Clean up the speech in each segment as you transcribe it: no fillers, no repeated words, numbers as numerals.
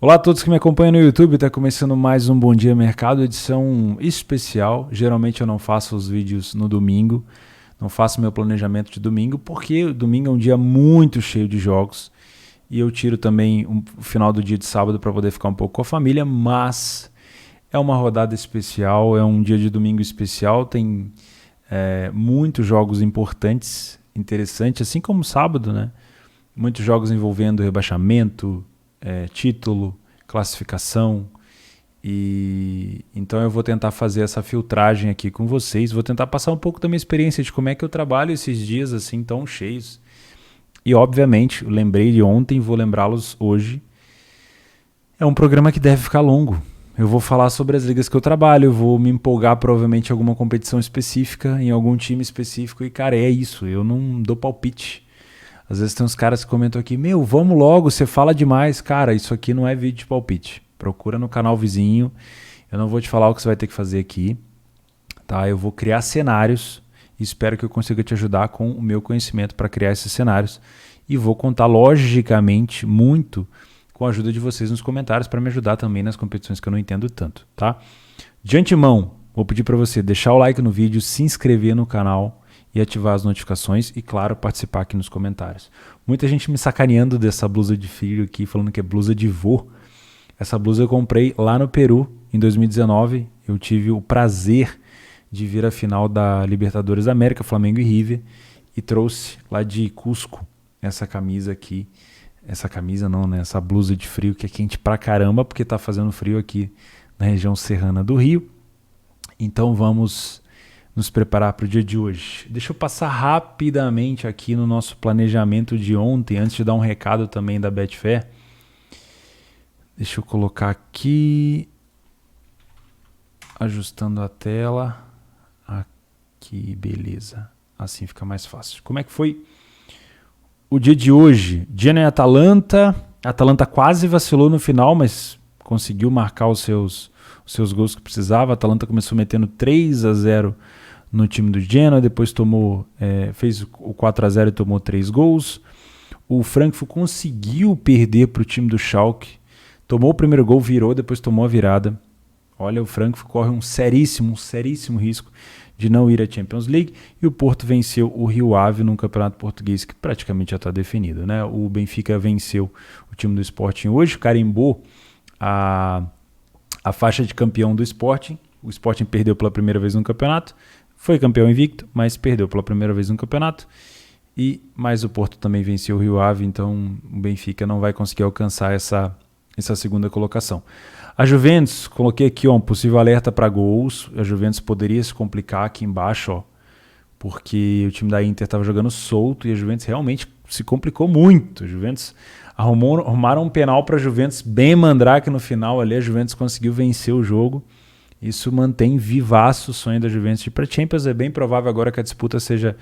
Olá a todos que me acompanham no YouTube, está começando mais um Bom Dia Mercado, edição especial. Geralmente eu não faço os vídeos no domingo, não faço meu planejamento de domingo, porque o domingo é um dia muito cheio de jogos e eu tiro também o final do dia de sábado para poder ficar um pouco com a família, mas é uma rodada especial, é um dia de domingo especial, tem muitos jogos importantes, interessantes, assim como sábado, né? Muitos jogos envolvendo rebaixamento, título, classificação, e então eu vou tentar fazer essa filtragem aqui com vocês, vou tentar passar um pouco da minha experiência de como é que eu trabalho esses dias assim tão cheios, e obviamente, eu lembrei de ontem, vou lembrá-los hoje. É um programa que deve ficar longo, eu vou falar sobre as ligas que eu trabalho, eu vou me empolgar provavelmente em alguma competição específica, em algum time específico, e cara, é isso, eu não dou palpite. Às vezes tem uns caras que comentam aqui, vamos logo, você fala demais. Cara, isso aqui não é vídeo de palpite. Procura no canal vizinho. Eu não vou te falar o que você vai ter que fazer aqui. Tá? Eu vou criar cenários e espero que eu consiga te ajudar com o meu conhecimento para criar esses cenários. E vou contar, logicamente, muito com a ajuda de vocês nos comentários para me ajudar também nas competições que eu não entendo tanto. Tá? De antemão, vou pedir para você deixar o like no vídeo, se inscrever no canal e ativar as notificações e, claro, participar aqui nos comentários. Muita gente me sacaneando dessa blusa de frio aqui, falando que é blusa de vô. Essa blusa eu comprei lá no Peru, em 2019. Eu tive o prazer de vir à final da Libertadores da América, Flamengo e River, e trouxe lá de Cusco essa camisa aqui. Essa camisa não, né? Essa blusa de frio que é quente pra caramba, porque tá fazendo frio aqui na região serrana do Rio. Então vamos nos preparar para o dia de hoje. Deixa eu passar rapidamente aqui no nosso planejamento de ontem, antes de dar um recado também da Betfair. Deixa eu colocar aqui, ajustando a tela. Aqui, beleza. Assim fica mais fácil. Como é que foi o dia de hoje? Genoa e Atalanta. A Atalanta quase vacilou no final, mas conseguiu marcar os seus gols que precisava. A Atalanta começou metendo 3-0 no time do Genoa, depois fez o 4-0 e tomou 3 gols. O Frankfurt conseguiu perder para o time do Schalke, tomou o primeiro gol, virou, depois tomou a virada. Olha, o Frankfurt corre um seríssimo risco de não ir à Champions League, e o Porto venceu o Rio Ave num campeonato português que praticamente já está definido, né? O Benfica venceu o time do Sporting hoje, carimbou a faixa de campeão do Sporting. O Sporting perdeu pela primeira vez no campeonato, foi campeão invicto, mas perdeu pela primeira vez no campeonato. Mas o Porto também venceu o Rio Ave, então o Benfica não vai conseguir alcançar essa segunda colocação. A Juventus, coloquei aqui um possível alerta para gols. A Juventus poderia se complicar aqui embaixo, porque o time da Inter estava jogando solto e a Juventus realmente se complicou muito. A Juventus arrumaram um penal para a Juventus, bem mandrake no final ali, a Juventus conseguiu vencer o jogo. Isso mantém vivaço o sonho da Juventus de ir para a Champions. É bem provável agora que a disputa seja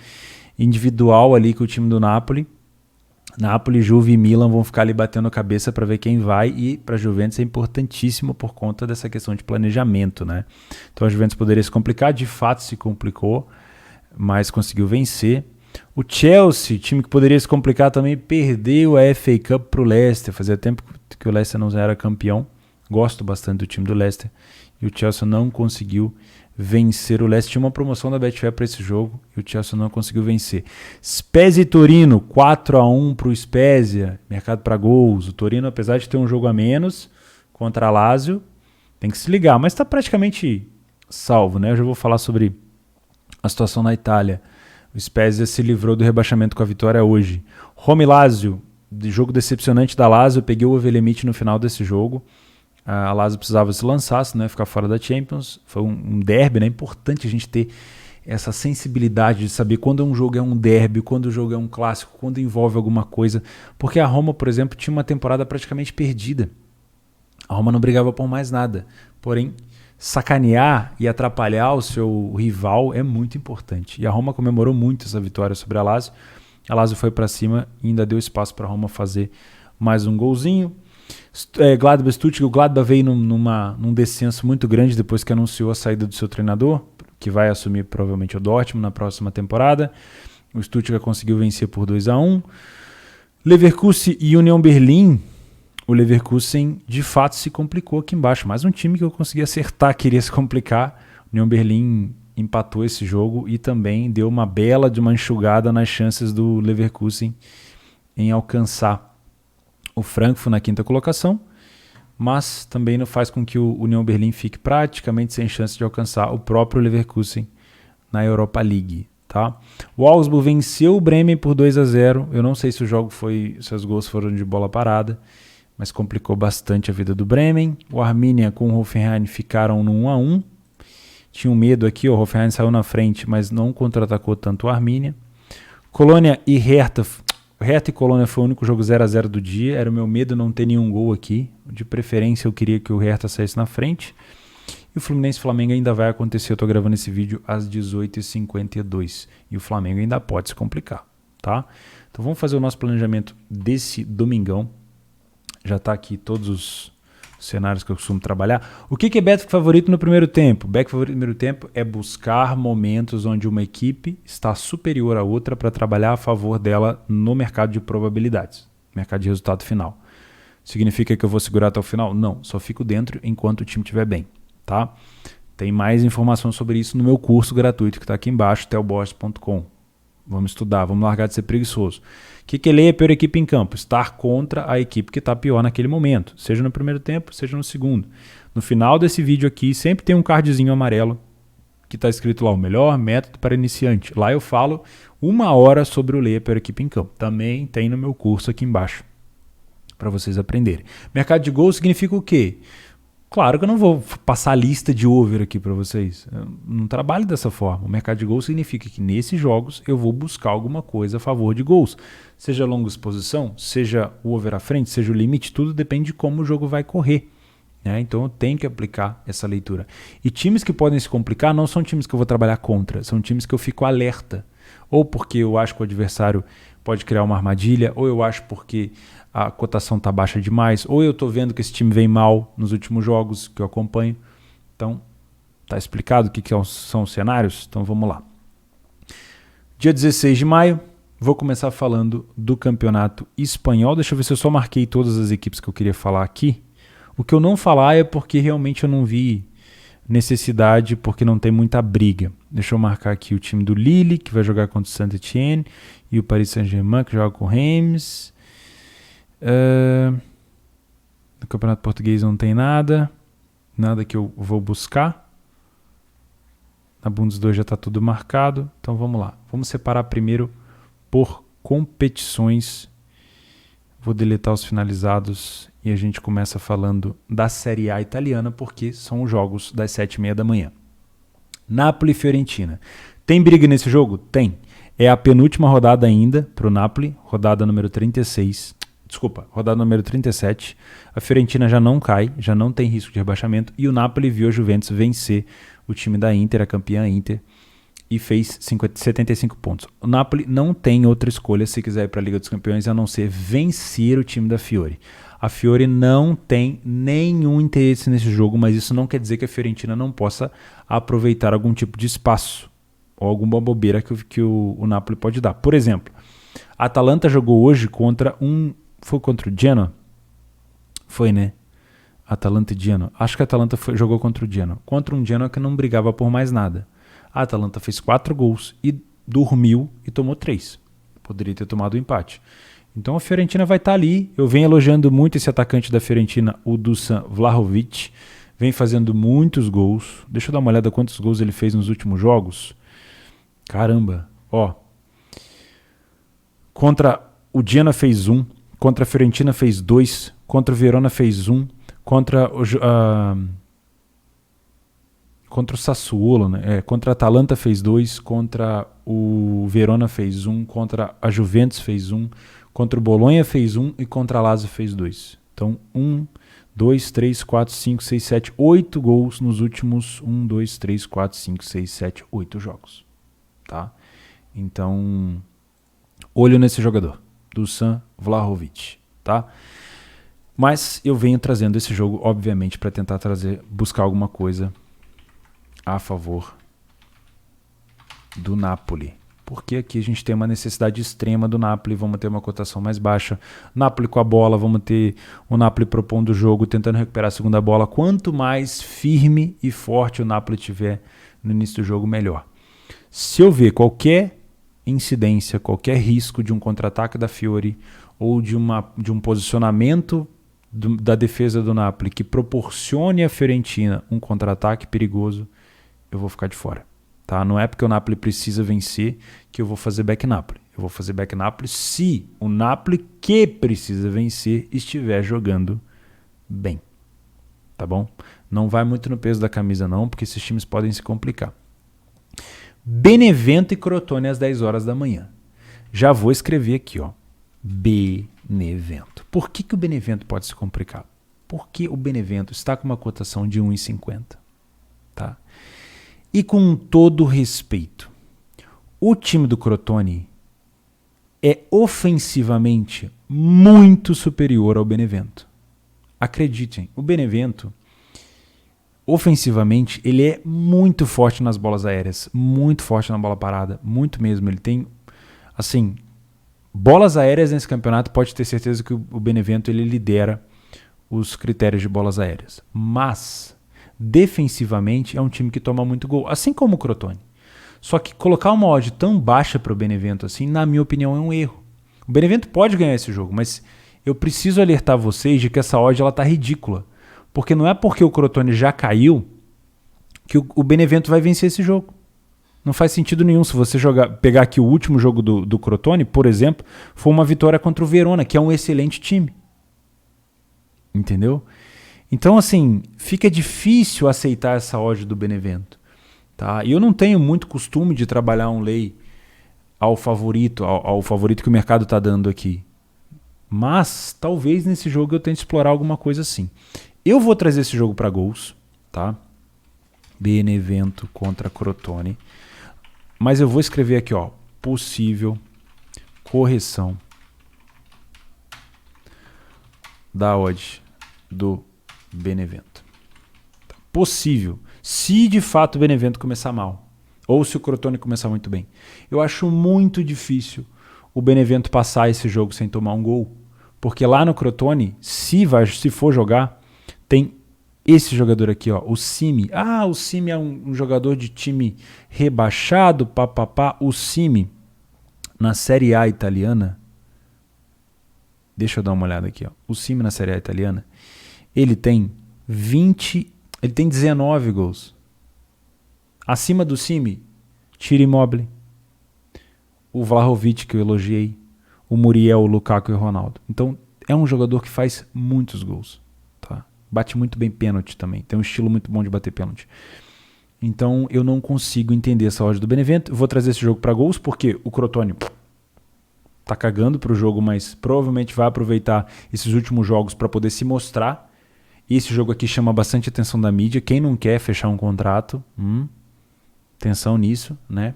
individual ali com o time do Napoli. Napoli, Juve e Milan vão ficar ali batendo cabeça para ver quem vai, e para a Juventus é importantíssimo por conta dessa questão de planejamento, né? Então a Juventus poderia se complicar, de fato se complicou, mas conseguiu vencer. O Chelsea, time que poderia se complicar também, perdeu a FA Cup para o Leicester. Fazia tempo que o Leicester não era campeão. Gosto bastante do time do Leicester. E o Chelsea não conseguiu vencer o Leicester. Tinha uma promoção da Betfair para esse jogo e o Chelsea não conseguiu vencer. Spezia e Torino, 4-1 para o Spezia, mercado para gols. O Torino, apesar de ter um jogo a menos contra a Lazio, tem que se ligar, mas está praticamente salvo, né? Eu já vou falar sobre a situação na Itália. O Spezia se livrou do rebaixamento com a vitória hoje. Roma e Lazio, de jogo decepcionante da Lazio, eu peguei o overlimit no final desse jogo. A Lazio precisava se lançar, senão ia ficar fora da Champions. Foi um derby, né? É importante a gente ter essa sensibilidade de saber quando um jogo é um derby, quando o jogo é um clássico, quando envolve alguma coisa. Porque a Roma, por exemplo, tinha uma temporada praticamente perdida. A Roma não brigava por mais nada. Porém, sacanear e atrapalhar o seu rival é muito importante. E a Roma comemorou muito essa vitória sobre a Lazio. A Lazio foi para cima e ainda deu espaço para a Roma fazer mais um golzinho. Gladbach Stuttgart, o Gladbach veio num descenso muito grande depois que anunciou a saída do seu treinador, que vai assumir provavelmente o Dortmund na próxima temporada. O Stuttgart conseguiu vencer por 2-1. Leverkusen e Union Berlin. o Leverkusen de fato se complicou aqui embaixo. Mais um time que eu consegui acertar queria se complicar. O União Berlim empatou esse jogo e também deu uma bela de uma enxugada nas chances do Leverkusen em alcançar o Frankfurt na quinta colocação, mas também não faz com que o União Berlim fique praticamente sem chance de alcançar o próprio Leverkusen na Europa League. Tá? O Augsburg venceu o Bremen por 2-0. Eu não sei se o jogo se os gols foram de bola parada, mas complicou bastante a vida do Bremen. O Arminia com o Hoffenheim ficaram no 1-1. Tinha um medo aqui, o Hoffenheim saiu na frente, mas não contra-atacou tanto o Arminia. Colônia e Hertha. Hertha e Colônia foi o único jogo 0-0 do dia. Era o meu medo não ter nenhum gol aqui. De preferência eu queria que o Hertha saísse na frente. E o Fluminense e Flamengo ainda vai acontecer. Eu estou gravando esse vídeo às 18h52. E o Flamengo ainda pode se complicar, tá? Então vamos fazer o nosso planejamento desse domingão. Já está aqui todos os cenários que eu costumo trabalhar. O que é bet favorito no primeiro tempo? Bet favorito no primeiro tempo é buscar momentos onde uma equipe está superior à outra para trabalhar a favor dela no mercado de probabilidades, mercado de resultado final. Significa que eu vou segurar até o final? Não, só fico dentro enquanto o time estiver bem, tá? Tem mais informação sobre isso no meu curso gratuito que está aqui embaixo, telborges.com. Vamos estudar, vamos largar de ser preguiçoso. O que é ler a pior equipe em campo? Estar contra a equipe que está pior naquele momento, seja no primeiro tempo, seja no segundo. No final desse vídeo aqui, sempre tem um cardzinho amarelo que está escrito lá, o melhor método para iniciante. Lá eu falo 1 hora sobre o ler a pior equipe em campo. Também tem no meu curso aqui embaixo, para vocês aprenderem. Mercado de gols significa o quê? Claro que eu não vou passar a lista de over aqui para vocês. Eu não trabalho dessa forma. O mercado de gols significa que nesses jogos eu vou buscar alguma coisa a favor de gols. Seja longa exposição, seja o over à frente, seja o limite, tudo depende de como o jogo vai correr, né? Então eu tenho que aplicar essa leitura. E times que podem se complicar não são times que eu vou trabalhar contra, são times que eu fico alerta. Ou porque eu acho que o adversário pode criar uma armadilha, ou eu acho porque a cotação está baixa demais, ou eu estou vendo que esse time vem mal nos últimos jogos que eu acompanho. Então, está explicado o que são os cenários? Então, vamos lá. Dia 16 de maio, vou começar falando do campeonato espanhol. Deixa eu ver se eu só marquei todas as equipes que eu queria falar aqui. O que eu não falar é porque realmente eu não vi necessidade, porque não tem muita briga. Deixa eu marcar aqui o time do Lille, que vai jogar contra o Saint-Étienne, e o Paris Saint-Germain, que joga com o Reims. No campeonato português não tem nada que eu vou buscar. Na Bundes 2 já está tudo marcado, então vamos lá. Vamos separar primeiro por competições. Vou deletar os finalizados e a gente começa falando da Série A italiana, porque são os jogos das 7h30 da manhã. Napoli e Fiorentina. Tem briga nesse jogo? Tem. É a penúltima rodada ainda para o Napoli, rodada número 36. Desculpa, rodada número 37. A Fiorentina já não cai, já não tem risco de rebaixamento. E o Napoli viu a Juventus vencer o time da Inter, a campeã Inter, e fez 75 pontos. O Napoli não tem outra escolha se quiser ir para a Liga dos Campeões a não ser vencer o time da Fiore. A Fiore não tem nenhum interesse nesse jogo, mas isso não quer dizer que a Fiorentina não possa aproveitar algum tipo de espaço ou alguma bobeira que o Napoli pode dar. Por exemplo, a Atalanta jogou hoje contra Foi contra o Genoa? Foi, né? Atalanta e Genoa. Acho que a Atalanta jogou contra o Genoa. Contra um Genoa que não brigava por mais nada. A Atalanta fez 4 gols e dormiu e tomou 3. Poderia ter tomado o empate. Então a Fiorentina vai estar ali. Eu venho elogiando muito esse atacante da Fiorentina, o Dusan Vlahovic. Vem fazendo muitos gols. Deixa eu dar uma olhada quantos gols ele fez nos últimos jogos. Caramba. Ó. Contra o Genoa fez 1. Contra a Fiorentina fez 2. Contra o Verona fez 1. Contra o Sassuolo, né? Contra a Atalanta fez 2. Contra o Verona fez 1. Contra a Juventus fez 1. Contra o Bolonha fez 1. E contra a Lazio fez 2. Então 1, 2, 3, 4, 5, 6, 7, 8 gols nos últimos 1, 2, 3, 4, 5, 6, 7, 8 jogos. Tá? Então, olho nesse jogador. Dusan Vlahovic, tá? Mas eu venho trazendo esse jogo, obviamente, para tentar buscar alguma coisa a favor do Napoli. porque aqui a gente tem uma necessidade extrema do Napoli, vamos ter uma cotação mais baixa. Napoli com a bola, vamos ter o Napoli propondo o jogo, tentando recuperar a segunda bola. Quanto mais firme e forte o Napoli tiver no início do jogo, melhor. Se eu ver qualquer incidência, qualquer risco de um contra-ataque da Fiori ou de um posicionamento da defesa do Napoli que proporcione à Fiorentina um contra-ataque perigoso, eu vou ficar de fora. Tá? Não é porque o Napoli precisa vencer que eu vou fazer back Napoli. Eu vou fazer back Napoli se o Napoli que precisa vencer estiver jogando bem. Tá bom? Não vai muito no peso da camisa não, porque esses times podem se complicar. Benevento e Crotone às 10 horas da manhã. Já vou escrever aqui, ó. Benevento. Por que o Benevento pode se complicar? Porque o Benevento está com uma cotação de 1,50. Tá? E com todo respeito, o time do Crotone é ofensivamente muito superior ao Benevento. Acreditem, o Benevento, ofensivamente, ele é muito forte nas bolas aéreas, muito forte na bola parada, muito mesmo. Ele tem, assim, bolas aéreas nesse campeonato, pode ter certeza que o Benevento ele lidera os critérios de bolas aéreas. Mas, defensivamente, é um time que toma muito gol, assim como o Crotone. Só que colocar uma odd tão baixa para o Benevento assim, na minha opinião, é um erro. O Benevento pode ganhar esse jogo, mas eu preciso alertar vocês de que essa odd está ridícula. Porque não é porque o Crotone já caiu que o Benevento vai vencer esse jogo. Não faz sentido nenhum. Se você pegar aqui o último jogo do Crotone, por exemplo, foi uma vitória contra o Verona, que é um excelente time. Entendeu? Então, assim, fica difícil aceitar essa odd do Benevento. Tá? E eu não tenho muito costume de trabalhar um lay ao favorito que o mercado está dando aqui. Mas, talvez nesse jogo eu tente explorar alguma coisa assim. Eu vou trazer esse jogo para gols, tá? Benevento contra Crotone. Mas eu vou escrever aqui, ó, possível correção da odd do Benevento. Possível, se de fato o Benevento começar mal, ou se o Crotone começar muito bem. Eu acho muito difícil o Benevento passar esse jogo sem tomar um gol, porque lá no Crotone, se for jogar, tem esse jogador aqui, ó, o Simi. Ah, o Simi é um jogador de time rebaixado, papapá. O Simi, na Série A italiana, deixa eu dar uma olhada aqui, ó. O Simi na Série A italiana, ele tem 19 gols. Acima do Simi, Ciro Immobile, o Vlahovic, que eu elogiei, o Muriel, o Lukaku e o Ronaldo. Então, é um jogador que faz muitos gols. Tá? Bate muito bem pênalti também. Tem um estilo muito bom de bater pênalti. Então, eu não consigo entender essa odd do Benevento. Eu vou trazer esse jogo para gols, porque o Crotone tá cagando pro jogo, mas provavelmente vai aproveitar esses últimos jogos para poder se mostrar. Esse jogo aqui chama bastante atenção da mídia. Quem não quer fechar um contrato, atenção nisso, né?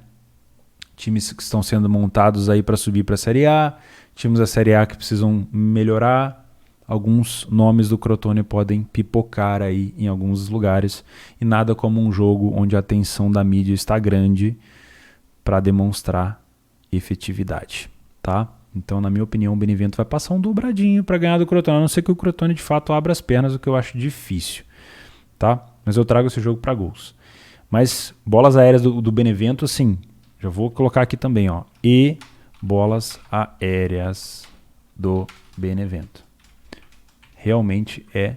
Times que estão sendo montados aí para subir para a Série A, times da Série A que precisam melhorar. Alguns nomes do Crotone podem pipocar aí em alguns lugares, e nada como um jogo onde a atenção da mídia está grande para demonstrar efetividade, tá? Então, na minha opinião, o Benevento vai passar um dobradinho para ganhar do Crotone, a não ser que o Crotone de fato abra as pernas, o que eu acho difícil, tá? Mas eu trago esse jogo para gols. Mas bolas aéreas do Benevento, sim. Já vou colocar aqui também, ó. E bolas aéreas do Benevento. Realmente é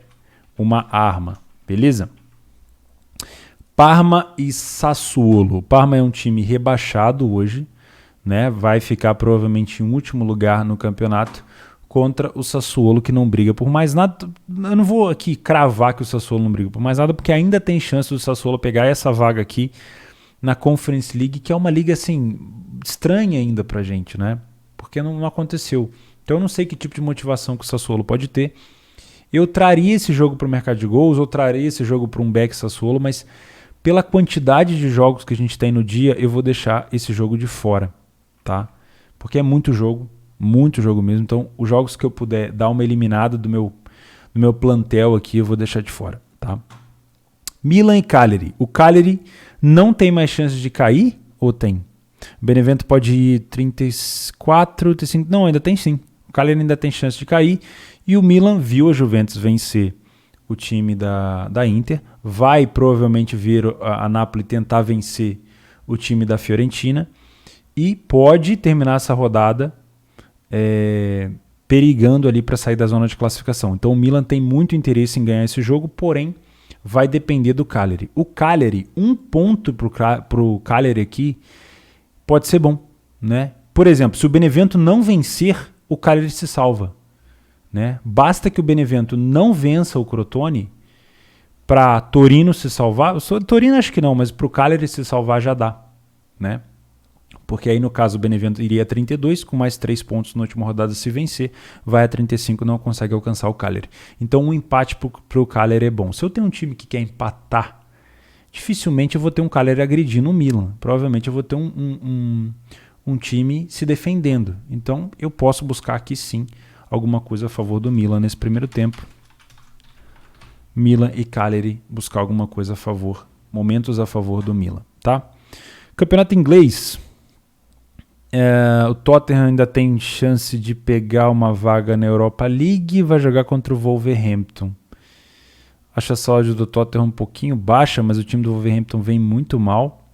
uma arma, beleza? Parma e Sassuolo. Parma é um time rebaixado hoje, né? Vai ficar provavelmente em último lugar no campeonato contra o Sassuolo, que não briga por mais nada. Eu não vou aqui cravar que o Sassuolo não briga por mais nada, porque ainda tem chance do Sassuolo pegar essa vaga aqui na Conference League, que é uma liga assim estranha ainda pra gente, né? Porque não aconteceu. Então eu não sei que tipo de motivação que o Sassuolo pode ter. Eu traria esse jogo para o mercado de gols, ou traria esse jogo para um back Sassuolo, mas pela quantidade de jogos que a gente tem no dia, eu vou deixar esse jogo de fora, tá? Porque é muito jogo mesmo. Então os jogos que eu puder dar uma eliminada do meu plantel aqui, eu vou deixar de fora, tá? Milan e Cagliari. O Cagliari não tem mais chance de cair ou tem? O Benevento pode ir 34, 35, não, ainda tem sim. O Cagliari ainda tem chance de cair. E o Milan viu a Juventus vencer o time da Inter. Vai provavelmente ver a Napoli tentar vencer o time da Fiorentina. E pode terminar essa rodada perigando ali para sair da zona de classificação. Então o Milan tem muito interesse em ganhar esse jogo, porém vai depender do Cagliari. O Cagliari, 1 ponto para o Cagliari aqui pode ser bom, né? Por exemplo, se o Benevento não vencer, o Cagliari se salva, né? Basta que o Benevento não vença o Crotone para Torino se salvar. Torino acho que não, mas para o Cagliari se salvar já dá, né? Porque aí no caso o Benevento iria a 32, com mais 3 pontos na última rodada se vencer, vai a 35, não consegue alcançar o Cagliari. Então um empate para o Cagliari é bom. Se eu tenho um time que quer empatar, dificilmente eu vou ter um Cagliari agredindo o Milan. Provavelmente eu vou ter um time se defendendo. Então eu posso buscar aqui sim alguma coisa a favor do Milan nesse primeiro tempo. Milan e Cagliari buscar alguma coisa a favor, momentos a favor do Milan, tá? Campeonato inglês. O Tottenham ainda tem chance de pegar uma vaga na Europa League e vai jogar contra o Wolverhampton. Acho a saúde do Tottenham um pouquinho baixa, mas o time do Wolverhampton vem muito mal.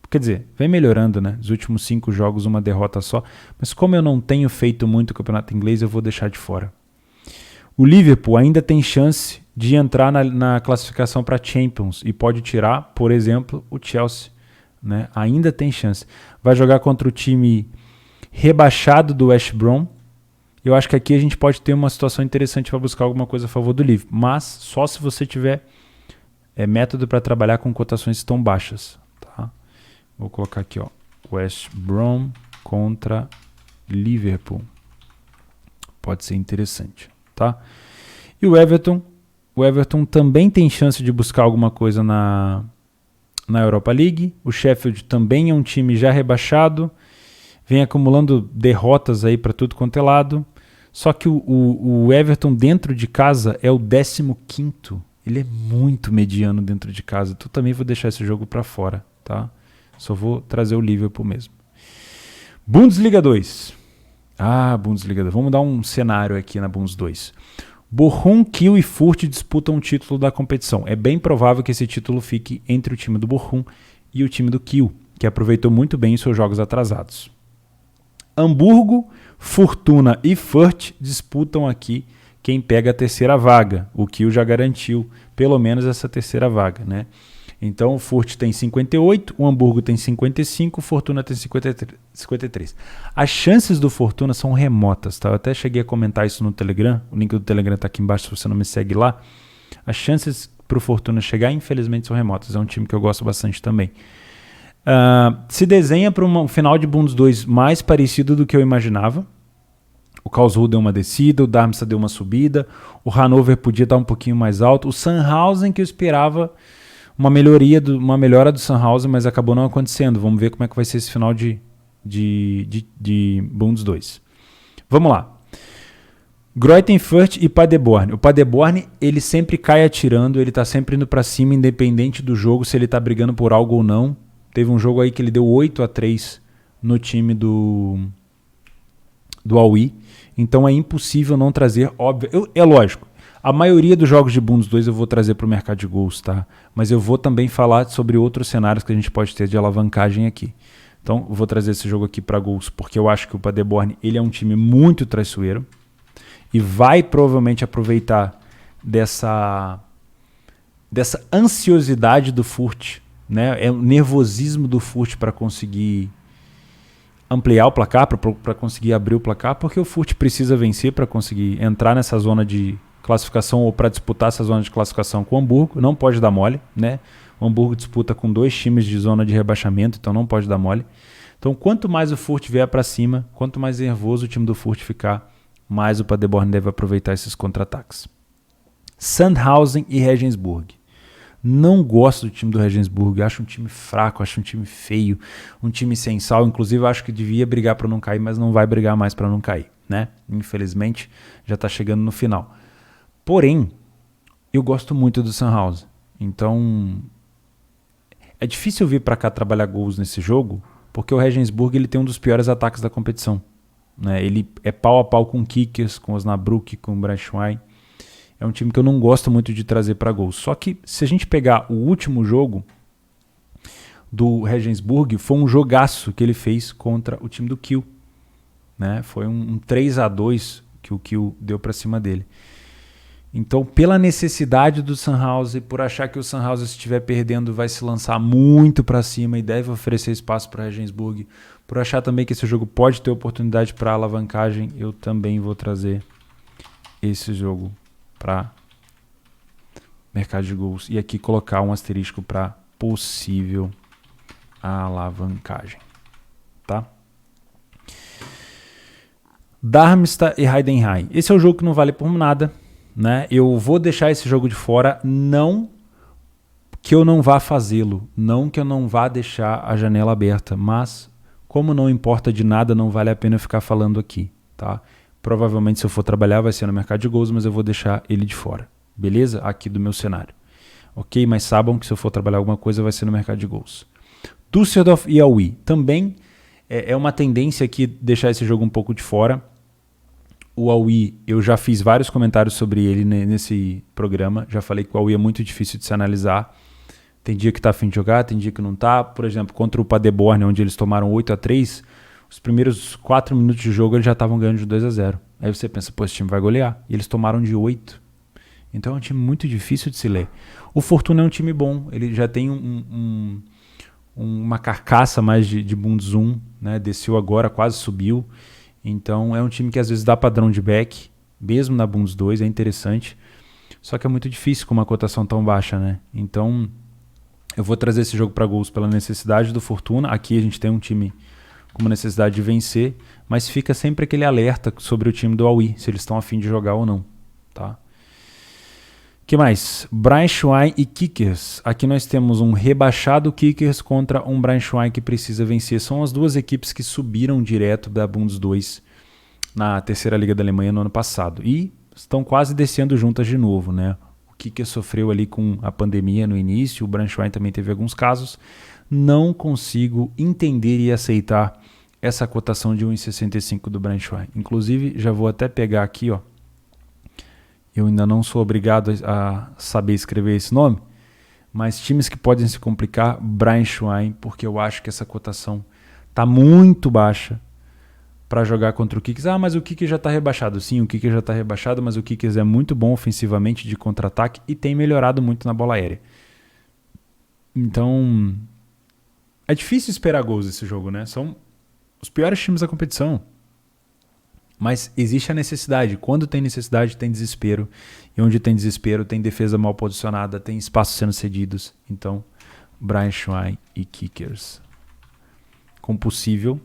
Quer dizer, vem melhorando, né? Os últimos 5 jogos, uma derrota só. Mas como eu não tenho feito muito o campeonato inglês, eu vou deixar de fora. O Liverpool ainda tem chance de entrar na classificação para Champions e pode tirar, por exemplo, o Chelsea, né? Ainda tem chance. Vai jogar contra o time rebaixado do West Brom. Eu acho que aqui a gente pode ter uma situação interessante para buscar alguma coisa a favor do Liverpool, mas só se você tiver método para trabalhar com cotações tão baixas, tá? Vou colocar aqui, ó, West Brom contra Liverpool. Pode ser interessante, tá? E o Everton também tem chance de buscar alguma coisa na Europa League. O Sheffield também é um time já rebaixado, vem acumulando derrotas aí para tudo quanto é lado. Só que o Everton dentro de casa é o 15º. Ele é muito mediano dentro de casa. Então também vou deixar esse jogo para fora, tá? Só vou trazer o Liverpool mesmo. Bundesliga 2. Bundesliga 2. Vamos dar um cenário aqui na Bundes 2. Bochum, Kiel e Furt disputam o título da competição. É bem provável que esse título fique entre o time do Bochum e o time do Kiel, que aproveitou muito bem os seus jogos atrasados. Hamburgo, Fortuna e Furt disputam aqui quem pega a terceira vaga. O Kiel já garantiu pelo menos essa terceira vaga, né? Então o Furt tem 58, o Hamburgo tem 55, o Fortuna tem 53. As chances do Fortuna são remotas, tá? Eu até cheguei a comentar isso no Telegram, o link do Telegram está aqui embaixo se você não me segue lá. As chances para o Fortuna chegar, infelizmente, são remotas. É um time que eu gosto bastante também. Se desenha para um final de Bundes 2 mais parecido do que eu imaginava. O Karlsruhe deu uma descida, o Darmstadt deu uma subida, o Hannover podia estar um pouquinho mais alto, o Sandhausen, que eu esperava uma melhora do Sandhausen, mas acabou não acontecendo. Vamos ver como é que vai ser esse final de Bundes 2. Vamos lá. Greuther Fürth e Paderborn. O Paderborn, ele sempre cai atirando, ele está sempre indo para cima, independente do jogo, se ele está brigando por algo ou não. Teve um jogo aí que ele deu 8-3 no time do Aui. Então é impossível não trazer, óbvio. É lógico, a maioria dos jogos de Bundes 2 eu vou trazer para o mercado de gols, tá? Mas eu vou também falar sobre outros cenários que a gente pode ter de alavancagem aqui. Então eu vou trazer esse jogo aqui para gols, porque eu acho que o Paderborn, ele é um time muito traiçoeiro e vai provavelmente aproveitar dessa ansiosidade do Furt, né? É o nervosismo do Furt para conseguir ampliar o placar, para conseguir abrir o placar, porque o Furt precisa vencer para conseguir entrar nessa zona de classificação ou para disputar essa zona de classificação com o Hamburgo. Não pode dar mole, né? O Hamburgo disputa com 2 times de zona de rebaixamento, então não pode dar mole. Então quanto mais o Furt vier para cima, quanto mais nervoso o time do Furt ficar, mais o Paderborn deve aproveitar esses contra-ataques. Sandhausen e Regensburg. Não gosto do time do Regensburg, acho um time fraco, acho um time feio, um time sem sal. Inclusive acho que devia brigar para não cair, mas não vai brigar mais para não cair, né? Infelizmente já está chegando no final. Porém, eu gosto muito do Sandhausen. Então é difícil vir para cá trabalhar gols nesse jogo, porque o Regensburg ele tem um dos piores ataques da competição, né? Ele é pau a pau com o Kickers, com o Osnabrück, com o Braunschweig. É um time que eu não gosto muito de trazer para gols. Só que se a gente pegar o último jogo do Regensburg, foi um jogaço que ele fez contra o time do Kiel, né? Foi um 3-2 que o Kiel deu para cima dele. Então, pela necessidade do Sandhausen, por achar que o Sandhausen, se estiver perdendo, vai se lançar muito para cima e deve oferecer espaço para o Regensburg, por achar também que esse jogo pode ter oportunidade para alavancagem, eu também vou trazer esse jogo para mercado de gols. E aqui colocar um asterisco para possível alavancagem. Tá? Darmstadt e Heidenheim. Esse é o jogo que não vale por nada, né? Eu vou deixar esse jogo de fora, não que eu não vá fazê-lo, não que eu não vá deixar a janela aberta, mas como não importa de nada, não vale a pena ficar falando aqui, tá? Provavelmente se eu for trabalhar vai ser no mercado de gols, mas eu vou deixar ele de fora, beleza? Aqui do meu cenário, ok? Mas saibam que se eu for trabalhar alguma coisa vai ser no mercado de gols. Düsseldorf e Aue, também é uma tendência aqui deixar esse jogo um pouco de fora. O Aue, eu já fiz vários comentários sobre ele nesse programa. Já falei que o Aue é muito difícil de se analisar. Tem dia que tá a fim de jogar, tem dia que não tá. Por exemplo, contra o Paderborn, onde eles tomaram 8-3, os primeiros 4 minutos de jogo eles já estavam ganhando de 2-0. Aí você pensa, pô, esse time vai golear. E eles tomaram de 8. Então é um time muito difícil de se ler. O Fortuna é um time bom. Ele já tem uma carcaça mais de Bundesliga, né? Desceu agora, quase subiu. Então é um time que às vezes dá padrão de back, mesmo na Bundes 2, é interessante. Só que é muito difícil com uma cotação tão baixa, né? Então eu vou trazer esse jogo para gols pela necessidade do Fortuna. Aqui a gente tem um time com uma necessidade de vencer, mas fica sempre aquele alerta sobre o time do Aue, se eles estão a fim de jogar ou não, tá? Que mais? Braunschweig e Kickers. Aqui nós temos um rebaixado Kickers contra um Braunschweig que precisa vencer. São as duas equipes que subiram direto da Bundes 2 na terceira liga da Alemanha no ano passado. E estão quase descendo juntas de novo, né? O Kickers sofreu ali com a pandemia no início, o Braunschweig também teve alguns casos. Não consigo entender e aceitar essa cotação de 1,65 do Braunschweig. Inclusive, já vou até pegar aqui, ó. Eu ainda não sou obrigado a saber escrever esse nome, mas times que podem se complicar, Braunschweig, porque eu acho que essa cotação está muito baixa para jogar contra o Kickers. Ah, mas o Kickers já está rebaixado. Sim, o Kickers já está rebaixado, mas o Kickers é muito bom ofensivamente de contra-ataque e tem melhorado muito na bola aérea. Então, é difícil esperar gols esse jogo, né? São os piores times da competição. Mas existe a necessidade. Quando tem necessidade, tem desespero. E onde tem desespero, tem defesa mal posicionada, tem espaços sendo cedidos. Então, Braunschweig e Kickers. Com possível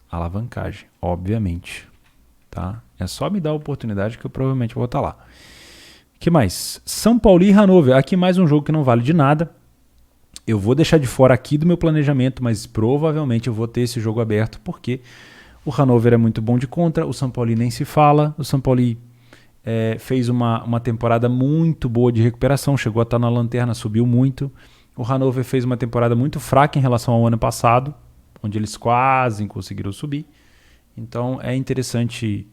alavancagem, obviamente. Tá? É só me dar a oportunidade que eu provavelmente vou estar lá. O que mais? São Paulo e Hannover. Aqui mais um jogo que não vale de nada. Eu vou deixar de fora aqui do meu planejamento, mas provavelmente eu vou ter esse jogo aberto, porque o Hannover é muito bom de contra, o São Paulo nem se fala. O São Paulo fez uma temporada muito boa de recuperação, chegou a estar na lanterna, subiu muito. O Hannover fez uma temporada muito fraca em relação ao ano passado, onde eles quase conseguiram subir. Então é interessante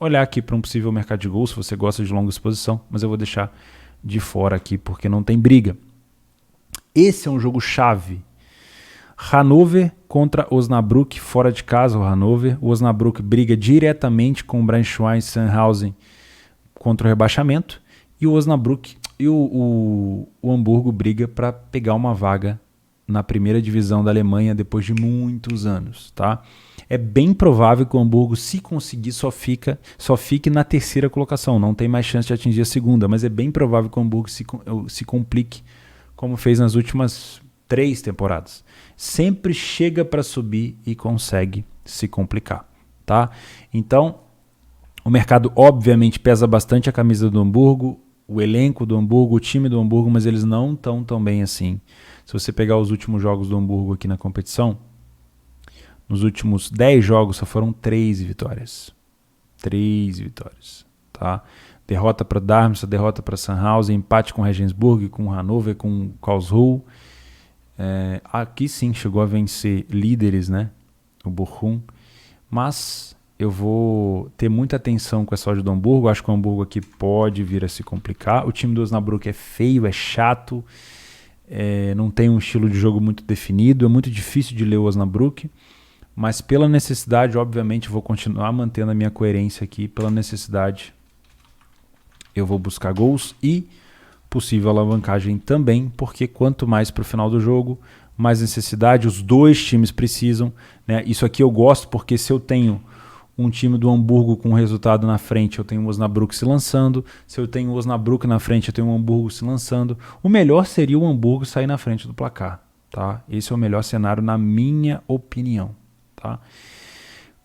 olhar aqui para um possível mercado de gols, se você gosta de longa exposição, mas eu vou deixar de fora aqui porque não tem briga. Esse é um jogo chave. Hannover contra Osnabrück, fora de casa o Hannover. O Osnabrück briga diretamente com o Braunschweig e Sandhausen contra o rebaixamento. E o Osnabrück e o Hamburgo briga para pegar uma vaga na primeira divisão da Alemanha depois de muitos anos, tá? É bem provável que o Hamburgo, se conseguir, só fique na terceira colocação. Não tem mais chance de atingir a segunda, mas é bem provável que o Hamburgo se complique, como fez nas últimas 3 temporadas. Sempre chega para subir e consegue se complicar, tá? Então, o mercado obviamente pesa bastante a camisa do Hamburgo, o elenco do Hamburgo, o time do Hamburgo, mas eles não estão tão bem assim. Se você pegar os últimos jogos do Hamburgo aqui na competição, nos últimos 10 jogos só foram 3 vitórias. 3 vitórias, tá? Derrota para Darmstadt, derrota para Sandhausen, empate com Regensburg, com Hannover, com Karlsruhe. Aqui sim chegou a vencer líderes, né? O Bochum. Mas eu vou ter muita atenção com essa odd do Hamburgo. Acho que o Hamburgo aqui pode vir a se complicar. O time do Osnabrück é feio, é chato. Não tem um estilo de jogo muito definido. É muito difícil de ler o Osnabrück. Mas pela necessidade, obviamente, vou continuar mantendo a minha coerência aqui. Pela necessidade, eu vou buscar gols e possível alavancagem também, porque quanto mais para o final do jogo, mais necessidade, os dois times precisam, né? Isso aqui eu gosto porque se eu tenho um time do Hamburgo com resultado na frente, eu tenho o Osnabrück se lançando. Se eu tenho o Osnabrück na frente, eu tenho o Hamburgo se lançando. O melhor seria o Hamburgo sair na frente do placar, tá? Esse é o melhor cenário na minha opinião, tá?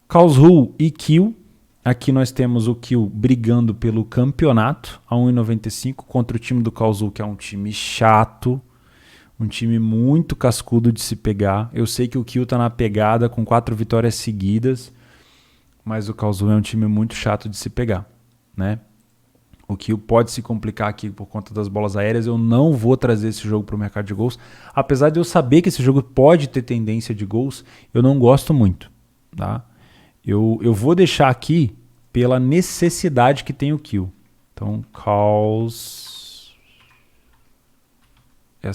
Karlsruhe e Kiel. Aqui nós temos o Kiel brigando pelo campeonato a 1,95 contra o time do Karlsruhe, que é um time chato, um time muito cascudo de se pegar. Eu sei que o Kiel está na pegada com 4 vitórias seguidas, mas o Karlsruhe é um time muito chato de se pegar, né? O Kiel pode se complicar aqui por conta das bolas aéreas. Eu não vou trazer esse jogo para o mercado de gols. Apesar de eu saber que esse jogo pode ter tendência de gols, eu não gosto muito, tá? Eu vou deixar aqui pela necessidade que tem o Kiel. Então, Karlsruhe. É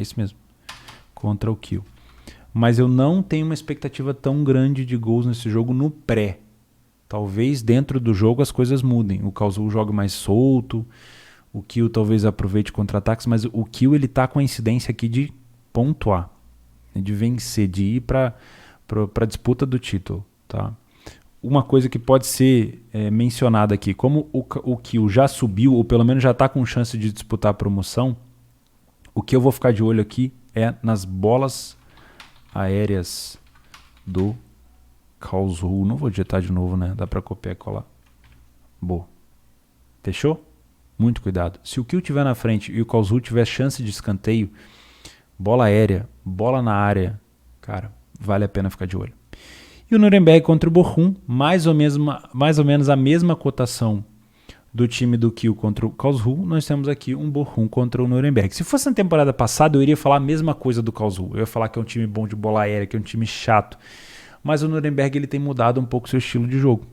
isso mesmo. Contra o Kiel. Mas eu não tenho uma expectativa tão grande de gols nesse jogo no pré. Talvez dentro do jogo as coisas mudem. O Karlsruhe joga mais solto. O Kiel talvez aproveite contra-ataques. Mas o Kiel ele tá com a incidência aqui de pontuar, de vencer, de ir para a disputa do título, tá? Uma coisa que pode ser mencionada aqui, como o Kiel já subiu, ou pelo menos já está com chance de disputar a promoção, o que eu vou ficar de olho aqui é nas bolas aéreas do Karlsruhe. Não vou digitar de novo, né? Dá para copiar e colar. Boa. Fechou? Muito cuidado. Se o Kiel estiver na frente e o Karlsruhe tiver chance de escanteio, bola aérea, bola na área, cara, vale a pena ficar de olho. E o Nuremberg contra o Bochum, mais ou menos a mesma cotação do time do Kiel contra o Karlsruhe. Nós temos aqui um Bochum contra o Nuremberg. Se fosse na temporada passada, eu iria falar a mesma coisa do Karlsruhe. Eu ia falar que é um time bom de bola aérea, que é um time chato. Mas o Nuremberg ele tem mudado um pouco seu estilo de jogo.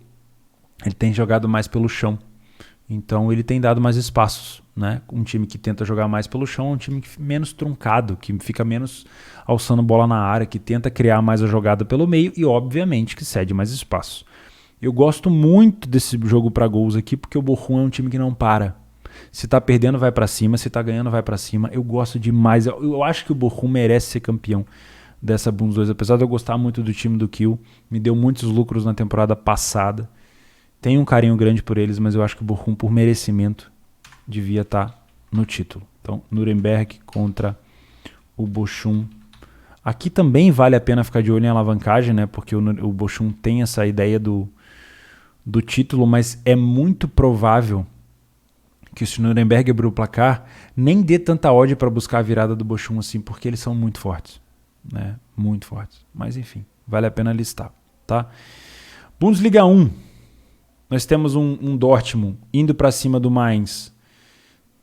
Ele tem jogado mais pelo chão. Então ele tem dado mais espaços, né? Um time que tenta jogar mais pelo chão é um time menos truncado, que fica menos alçando bola na área, que tenta criar mais a jogada pelo meio e obviamente que cede mais espaço. Eu gosto muito desse jogo para gols aqui porque o Bochum é um time que não para. Se tá perdendo vai para cima, se tá ganhando vai para cima. Eu gosto demais. Eu acho que o Bochum merece ser campeão dessa Bundesliga, apesar de eu gostar muito do time do Kiel, me deu muitos lucros na temporada passada. Tenho um carinho grande por eles, mas eu acho que o Bochum, por merecimento, devia estar no título. Então, Nuremberg contra o Bochum. Aqui também vale a pena ficar de olho em alavancagem, né? Porque o Bochum tem essa ideia do título, mas é muito provável que se o Nuremberg abrir o placar, nem dê tanta odd para buscar a virada do Bochum assim, porque eles são muito fortes, né? Muito fortes. Mas enfim, vale a pena listar, tá? Bundesliga 1. Nós temos um Dortmund indo para cima do Mainz,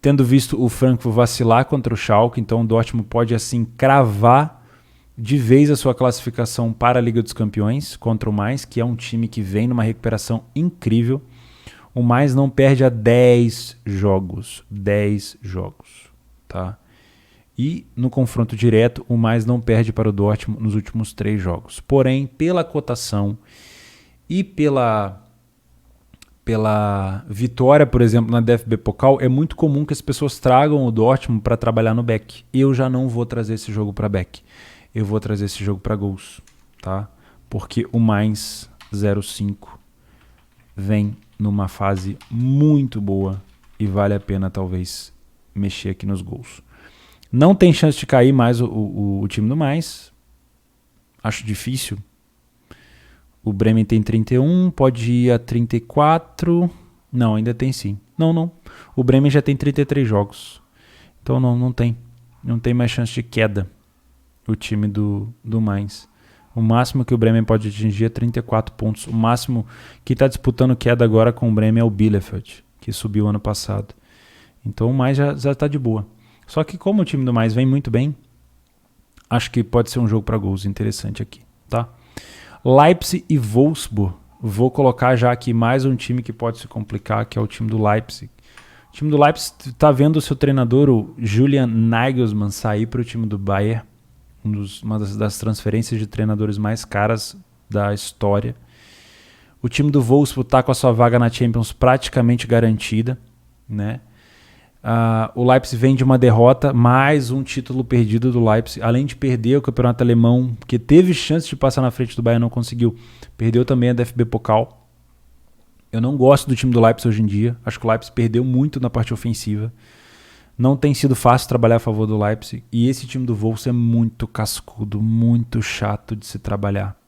tendo visto o Frankfurt vacilar contra o Schalke. Então o Dortmund pode assim cravar de vez a sua classificação para a Liga dos Campeões contra o Mainz, que é um time que vem numa recuperação incrível. O Mainz não perde há 10 jogos. 10 jogos, tá? E no confronto direto, o Mainz não perde para o Dortmund nos últimos 3 jogos. Porém, pela cotação e pela vitória, por exemplo, na DFB Pokal, é muito comum que as pessoas tragam o Dortmund para trabalhar no back. Eu já não vou trazer esse jogo para back. Eu vou trazer esse jogo para gols, tá? Porque o Mainz 0,5 vem numa fase muito boa e vale a pena talvez mexer aqui nos gols. Não tem chance de cair mais o time do Mainz. Acho difícil. O Bremen tem 31, pode ir a 34. Não, ainda tem sim. Não. O Bremen já tem 33 jogos. Então não tem. Não tem mais chance de queda o time do Mainz. O máximo que o Bremen pode atingir é 34 pontos. O máximo que está disputando queda agora com o Bremen é o Bielefeld, que subiu ano passado. Então o mais já tá de boa. Só que como o time do mais vem muito bem, acho que pode ser um jogo para gols interessante aqui, tá? Leipzig e Wolfsburg. Vou colocar já aqui mais um time que pode se complicar, que é o time do Leipzig. O time do Leipzig está vendo o seu treinador, o Julian Nagelsmann, sair para o time do Bayern, uma das transferências de treinadores mais caras da história. O time do Wolfsburg está com a sua vaga na Champions praticamente garantida, né? O Leipzig vem de uma derrota, mais um título perdido do Leipzig, além de perder o campeonato alemão, que teve chance de passar na frente do Bayern, não conseguiu. Perdeu também a DFB Pokal. Eu não gosto do time do Leipzig hoje em dia, acho que o Leipzig perdeu muito na parte ofensiva. Não tem sido fácil trabalhar a favor do Leipzig, e esse time do Wolfsburg é muito cascudo, muito chato de se trabalhar.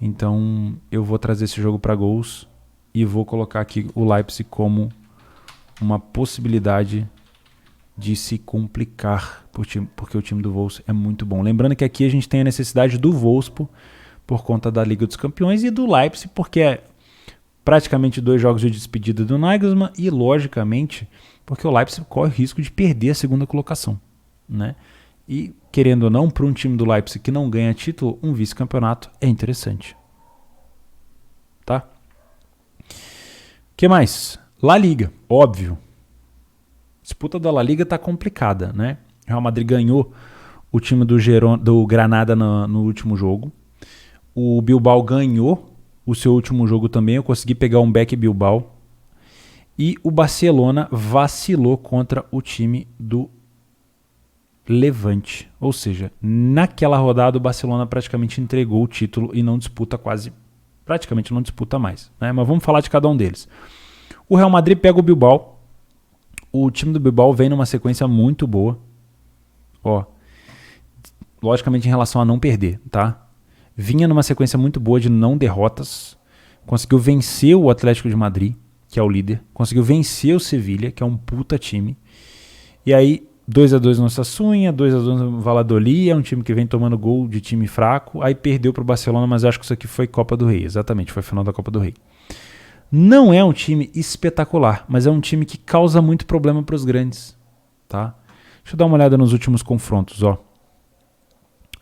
Então eu vou trazer esse jogo para gols e vou colocar aqui o Leipzig como uma possibilidade de se complicar, porque o time do Wolfsburg é muito bom. Lembrando que aqui a gente tem a necessidade do Wolfsburg por conta da Liga dos Campeões e do Leipzig, porque é praticamente 2 jogos de despedida do Nagelsmann e, logicamente, porque o Leipzig corre o risco de perder a segunda colocação, né? E, querendo ou não, para um time do Leipzig que não ganha título, um vice-campeonato é interessante. Tá? O que mais? La Liga, óbvio. A disputa da La Liga tá complicada, né? O Real Madrid ganhou o time do Granada no último jogo. O Bilbao ganhou o seu último jogo também. Eu consegui pegar um back Bilbao. E o Barcelona vacilou contra o time do Levante. Ou seja, naquela rodada o Barcelona praticamente entregou o título e não disputa praticamente não disputa mais, né? Mas vamos falar de cada um deles. O Real Madrid pega o Bilbao. O time do Bilbao vem numa sequência muito boa. Ó, logicamente em relação a não perder, tá? Vinha numa sequência muito boa de não derrotas. Conseguiu vencer o Atlético de Madrid, que é o líder. Conseguiu vencer o Sevilha, que é um puta time. E aí, 2-2 no Sassuolo, 2-2 no Valladolid. É um time que vem tomando gol de time fraco. Aí perdeu pro Barcelona, mas acho que isso aqui foi Copa do Rei. Exatamente, foi a final da Copa do Rei. Não é um time espetacular, mas é um time que causa muito problema para os grandes, tá? Deixa eu dar uma olhada nos últimos confrontos, ó.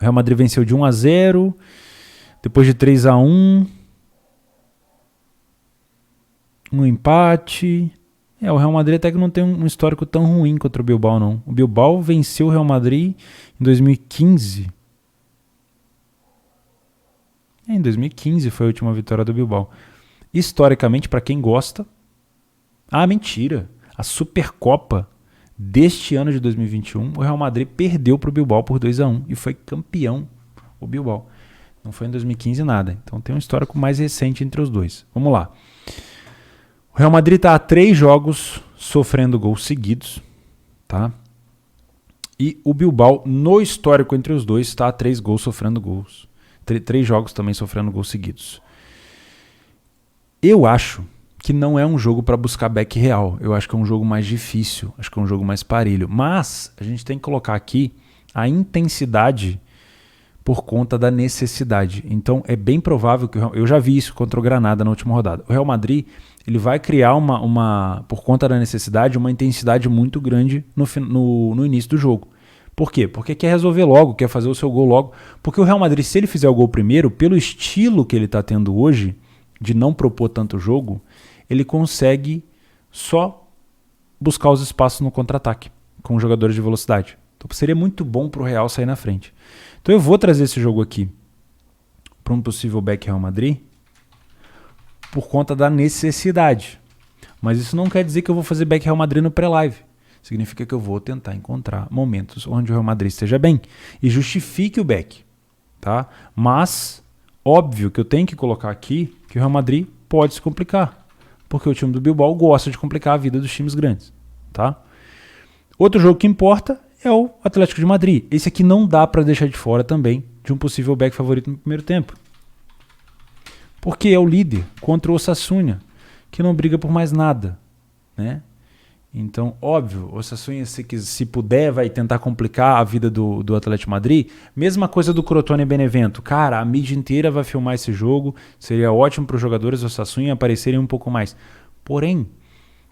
O Real Madrid venceu de 1-0, depois de 3-1, um empate. O Real Madrid até que não tem um histórico tão ruim contra o Bilbao, não. O Bilbao venceu o Real Madrid em 2015. Em 2015 foi a última vitória do Bilbao. Historicamente, para quem gosta... mentira! A Supercopa deste ano de 2021, o Real Madrid perdeu para o Bilbao por 2-1 e foi campeão o Bilbao. Não foi em 2015 nada. Então tem um histórico mais recente entre os dois. Vamos lá. O Real Madrid está a 3 jogos sofrendo gols seguidos, tá? E o Bilbao, no histórico entre os dois, está a 3 gols sofrendo gols. 3 jogos também sofrendo gols seguidos. Eu acho que não é um jogo para buscar back real. Eu acho que é um jogo mais difícil. Acho que é um jogo mais parelho. Mas a gente tem que colocar aqui a intensidade por conta da necessidade. Então é bem provável que... Eu já vi isso contra o Granada na última rodada. O Real Madrid ele vai criar por conta da necessidade, uma intensidade muito grande no início do jogo. Por quê? Porque quer resolver logo, quer fazer o seu gol logo. Porque o Real Madrid, se ele fizer o gol primeiro, pelo estilo que ele está tendo hoje, de não propor tanto jogo, ele consegue só buscar os espaços no contra-ataque, com jogadores de velocidade. Então seria muito bom para o Real sair na frente. Então eu vou trazer esse jogo aqui para um possível back Real Madrid por conta da necessidade. Mas isso não quer dizer que eu vou fazer back Real Madrid no pré-live. Significa que eu vou tentar encontrar momentos onde o Real Madrid esteja bem e justifique o back, tá? Mas óbvio que eu tenho que colocar aqui que o Real Madrid pode se complicar, porque o time do Bilbao gosta de complicar a vida dos times grandes, tá? Outro jogo que importa é o Atlético de Madrid. Esse aqui não dá para deixar de fora também de um possível back favorito no primeiro tempo, porque é o líder contra o Osasuna, que não briga por mais nada, né? Então, óbvio, o Osasuna, se puder, vai tentar complicar a vida do Atlético de Madrid. Mesma coisa do Crotone e Benevento. Cara, a mídia inteira vai filmar esse jogo. Seria ótimo para os jogadores do Osasuna aparecerem um pouco mais. Porém,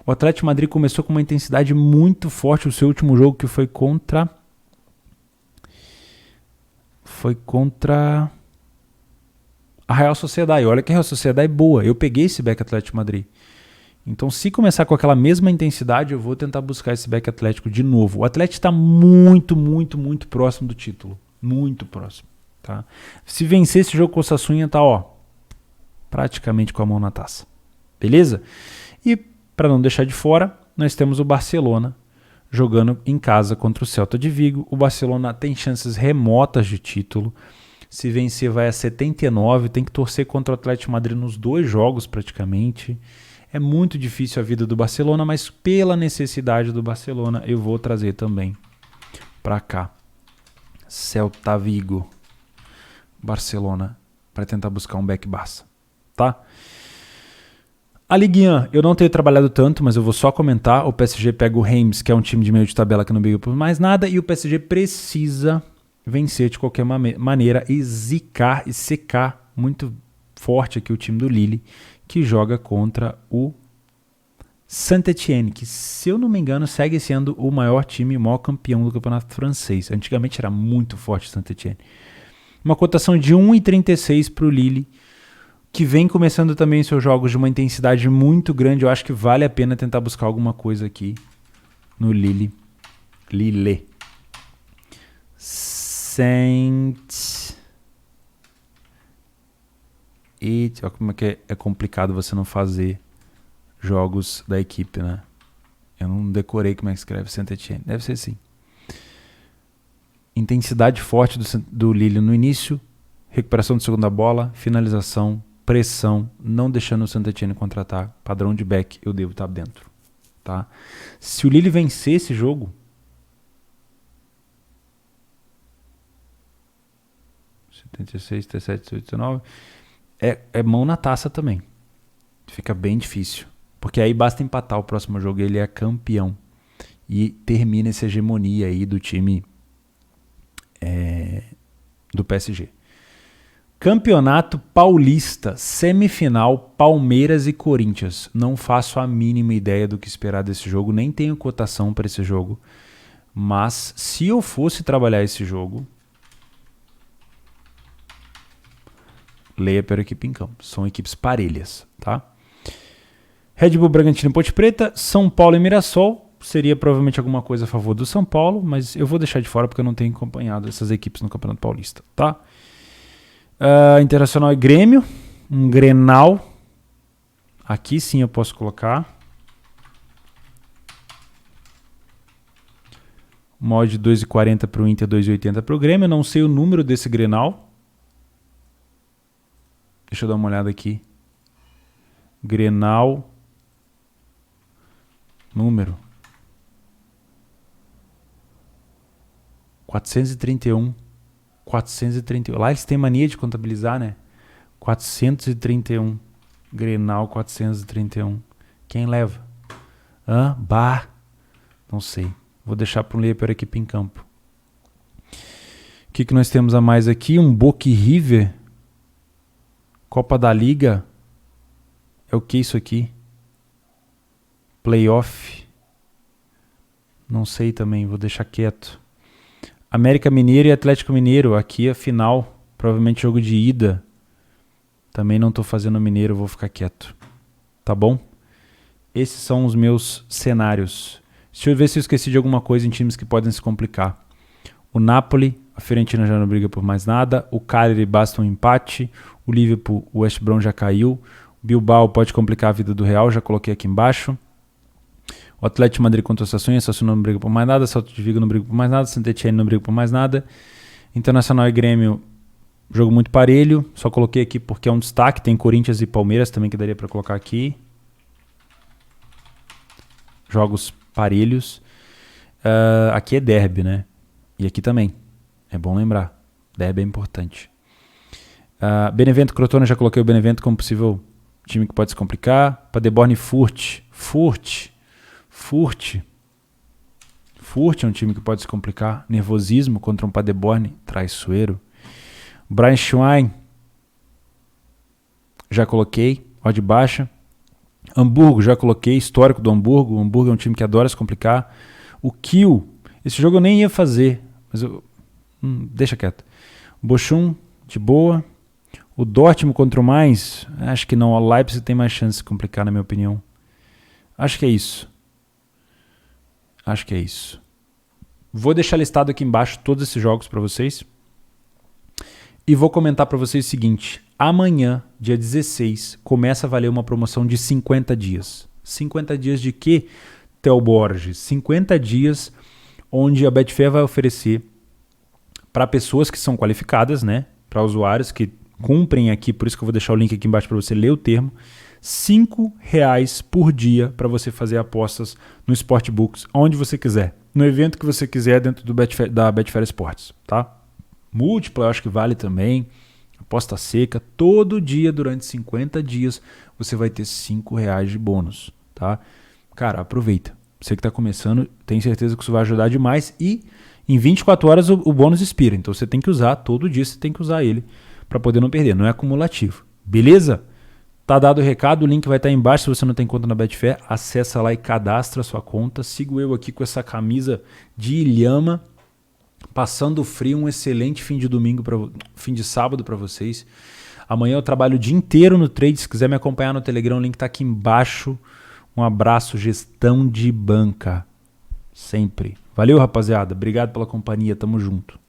O Atlético de Madrid começou com uma intensidade muito forte. O seu último jogo que foi contra a Real Sociedade. Olha que a Real Sociedade é boa. Eu peguei esse back Atlético de Madrid. Então, se começar com aquela mesma intensidade, eu vou tentar buscar esse back Atlético de novo. O Atlético está muito, muito, muito próximo do título. Muito próximo. Tá? Se vencer esse jogo com o Sassuolo, tá praticamente com a mão na taça. Beleza? E, para não deixar de fora, nós temos o Barcelona jogando em casa contra o Celta de Vigo. O Barcelona tem chances remotas de título. Se vencer, vai a 79. Tem que torcer contra o Atlético de Madrid nos 2 jogos, praticamente. É muito difícil a vida do Barcelona, mas pela necessidade do Barcelona, eu vou trazer também para cá. Celta Vigo, Barcelona, para tentar buscar um back Barça. Tá? A Ligue 1, eu não tenho trabalhado tanto, mas eu vou só comentar. O PSG pega o Reims, que é um time de meio de tabela que não briga por mais nada, e o PSG precisa vencer de qualquer maneira e zicar e secar muito forte aqui o time do Lille, que joga contra o Saint-Étienne, que, se eu não me engano, segue sendo o maior time, o maior campeão do campeonato francês. Antigamente era muito forte o Saint-Étienne. Uma cotação de 1,36 para o Lille, que vem começando também seus jogos de uma intensidade muito grande. Eu acho que vale a pena tentar buscar alguma coisa aqui no Lille. Lille. Olha como é que é complicado você não fazer jogos da equipe, né? Eu não decorei como é que escreve Saint-Étienne. Deve ser assim. Intensidade forte do Lille no início, recuperação de segunda bola, finalização, pressão, não deixando o Saint-Étienne contra-ataque. Padrão de back, eu devo estar dentro. Tá? Se o Lille vencer esse jogo, (76, 37, 19, é mão na taça também. Fica bem difícil. Porque aí basta empatar o próximo jogo e ele é campeão. E termina essa hegemonia aí do time do PSG. Campeonato Paulista, semifinal, Palmeiras e Corinthians. Não faço a mínima ideia do que esperar desse jogo, nem tenho cotação para esse jogo. Mas se eu fosse trabalhar esse jogo, leia pela equipe em campo. São equipes parelhas, tá? Red Bull Bragantino e Ponte Preta, São Paulo e Mirassol. Seria provavelmente alguma coisa a favor do São Paulo, mas eu vou deixar de fora porque eu não tenho acompanhado essas equipes no Campeonato Paulista, tá? Internacional e Grêmio, um Grenal. Aqui sim eu posso colocar. Mod 2,40 para o Inter, 2,80 para o Grêmio. Eu não sei o número desse Grenal. Deixa eu dar uma olhada aqui. Grenal. Número 431. 431. Lá eles têm mania de contabilizar, né? 431. Grenal 431. Quem leva? Não sei. Vou deixar para um ler para a equipe em campo. O que nós temos a mais aqui? Um Boca River. Copa da Liga. É o que isso aqui? Playoff. Não sei também, vou deixar quieto. América Mineiro e Atlético Mineiro. Aqui a final. Provavelmente jogo de ida. Também não estou fazendo Mineiro, vou ficar quieto. Tá bom? Esses são os meus cenários. Deixa eu ver se eu esqueci de alguma coisa em times que podem se complicar. O Napoli, a Fiorentina já não briga por mais nada. O Cagliari basta um empate. O Liverpool, o West Brom já caiu. O Bilbao pode complicar a vida do Real, já coloquei aqui embaixo. O Atlético de Madrid contra o Sassuolo não briga por mais nada. Celta de Vigo não briga por mais nada. Saint-Étienne não briga por mais nada. Internacional e Grêmio, jogo muito parelho. Só coloquei aqui porque é um destaque. Tem Corinthians e Palmeiras também que daria para colocar aqui. Jogos parelhos. Aqui é derby, né? E aqui também. É bom lembrar. Derby é importante. Benevento Crotone, já coloquei o Benevento como possível time que pode se complicar. Paderborn e Furt é um time que pode se complicar. Nervosismo contra um Paderborn traiçoeiro. Braunschweig já coloquei, odd baixa. Hamburgo, já coloquei, histórico do Hamburgo. O Hamburgo é um time que adora se complicar. O Kiel, esse jogo eu nem ia fazer, mas deixa quieto. O Bochum, de boa. O Dortmund contra o Mainz, acho que não. O Leipzig tem mais chance de se complicar, na minha opinião. Acho que é isso. Vou deixar listado aqui embaixo todos esses jogos para vocês. E vou comentar para vocês o seguinte. Amanhã, dia 16, começa a valer uma promoção de 50 dias. 50 dias de quê, Theo Borges? 50 dias onde a Betfair vai oferecer para pessoas que são qualificadas, né? Para usuários que cumprem aqui, por isso que eu vou deixar o link aqui embaixo para você ler o termo, R$5 por dia para você fazer apostas no Sportbooks, onde você quiser, no evento que você quiser dentro da Betfair Sports, tá? Múltipla, eu acho que vale também, aposta seca, todo dia durante 50 dias você vai ter R$5 de bônus, tá? Cara, aproveita. Você que está começando, tenho certeza que isso vai ajudar demais e em 24 horas o bônus expira, então você tem que usar, todo dia você tem que usar ele para poder não perder, não é acumulativo. Beleza? Tá dado o recado, o link vai estar embaixo. Se você não tem conta na Betfair, acessa lá e cadastra a sua conta. Sigo eu aqui com essa camisa de Ilhama, passando frio, um excelente fim de sábado para vocês. Amanhã eu trabalho o dia inteiro no trade, se quiser me acompanhar no Telegram, o link tá aqui embaixo. Um abraço, gestão de banca, sempre. Valeu, rapaziada, obrigado pela companhia, tamo junto.